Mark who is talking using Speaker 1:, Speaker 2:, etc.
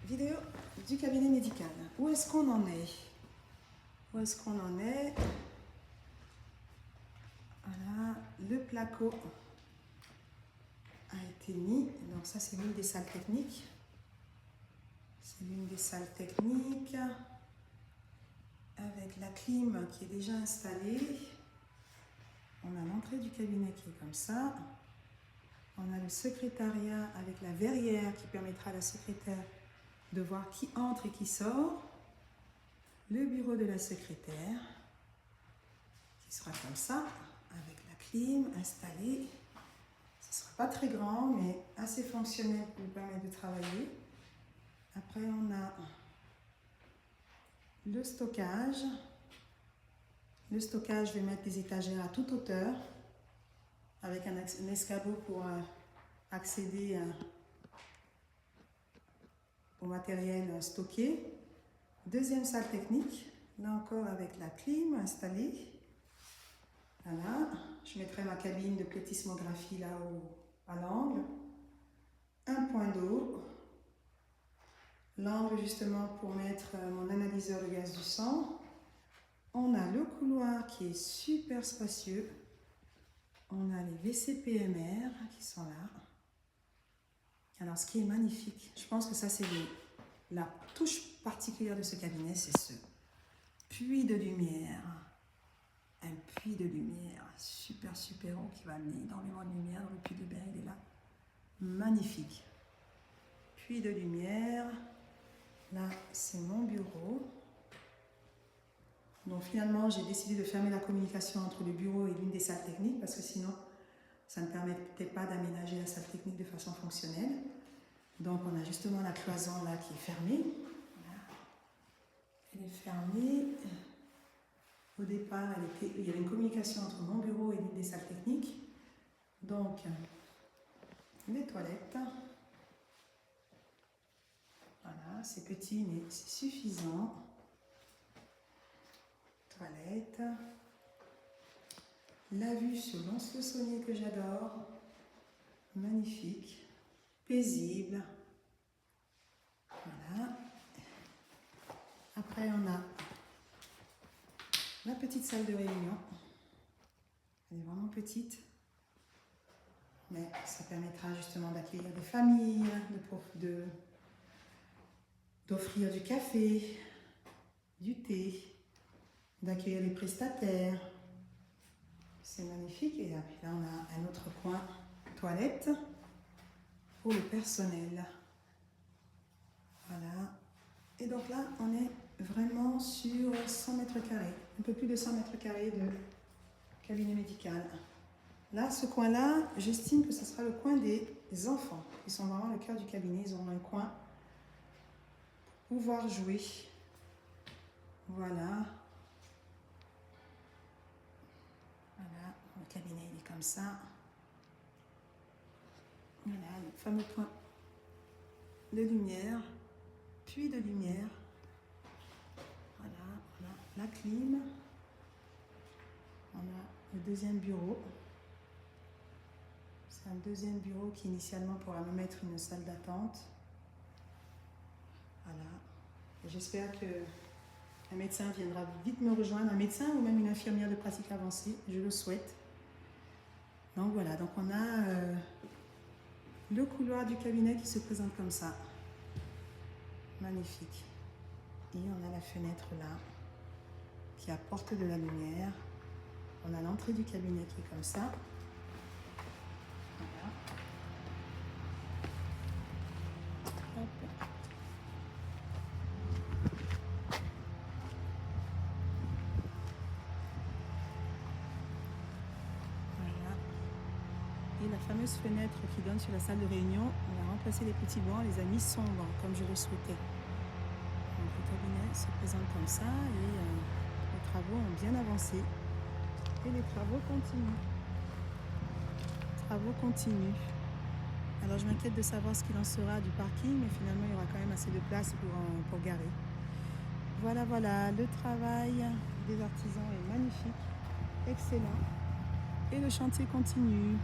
Speaker 1: vidéo du cabinet médical. Où est-ce qu'on en est? Où est-ce qu'on en est? Voilà, le placo a été mis. Donc ça, c'est l'une des salles techniques. C'est l'une des salles techniques avec la clim qui est déjà installée. On a l'entrée du cabinet qui est comme ça. On a le secrétariat avec la verrière qui permettra à la secrétaire de voir qui entre et qui sort. Le bureau de la secrétaire qui sera comme ça, avec la clim installée. Ce ne sera pas très grand, mais assez fonctionnel pour nous permettre de travailler. Après, on a le stockage. Le stockage, je vais mettre des étagères à toute hauteur avec un escabeau pour accéder au matériel stocké. Deuxième salle technique, là encore avec la clim installée. Voilà, je mettrai ma cabine de plétismographie là-haut à l'angle. Un point d'eau. L'angle justement pour mettre mon analyseur de gaz du sang. On a le couloir qui est super spacieux. On a les WC PMR qui sont là. Alors ce qui est magnifique, je pense que ça c'est la touche particulière de ce cabinet, c'est ce puits de lumière. Un puits de lumière super haut qui va amener énormément de lumière dans le puits de bain, il est là. Magnifique. Puits de lumière. Là, c'est mon bureau. Donc finalement, j'ai décidé de fermer la communication entre le bureau et l'une des salles techniques parce que sinon, ça ne permettait pas d'aménager la salle technique de façon fonctionnelle. Donc on a justement la cloison là qui est fermée. Voilà. Elle est fermée. Au départ, il y avait une communication entre mon bureau et l'une des salles techniques. Donc, les toilettes. Voilà, c'est petit mais c'est suffisant. Toilette. La vue sur l'Anse-le-Saunier que j'adore. Magnifique. Paisible. Voilà. Après, on a la petite salle de réunion. Elle est vraiment petite. Mais ça permettra justement d'accueillir des familles, d'offrir du café, du thé, d'accueillir les prestataires. C'est magnifique. Et puis là, on a un autre coin toilette pour le personnel. Voilà. Et donc là, on est vraiment sur 100 mètres carrés. Un peu plus de 100 mètres carrés de cabinet médical. Là, ce coin-là, j'estime que ce sera le coin des enfants. Ils sont vraiment le cœur du cabinet. Ils auront un coin pour pouvoir jouer. Voilà. Voilà, le cabinet il est comme ça. Voilà, le fameux point de lumière, puits de lumière. Voilà, on a la clim. On a le deuxième bureau. C'est un deuxième bureau qui initialement pourra me mettre une salle d'attente. Voilà. J'espère que un médecin viendra vite me rejoindre, un médecin ou même une infirmière de pratique avancée, je le souhaite. Donc voilà, donc on a le couloir du cabinet qui se présente comme ça. Magnifique. Et on a la fenêtre là, qui apporte de la lumière. On a l'entrée du cabinet qui est comme ça. Voilà. Hop. Et la fameuse fenêtre qui donne sur la salle de réunion, on a remplacé les petits bancs, on les a mis sombres, comme je le souhaitais. Donc le cabinet se présente comme ça et les travaux ont bien avancé. Et les travaux continuent. Travaux continuent. Alors je m'inquiète de savoir ce qu'il en sera du parking, mais finalement il y aura quand même assez de place pour garer. Voilà, le travail des artisans est magnifique, excellent. Et le chantier continue.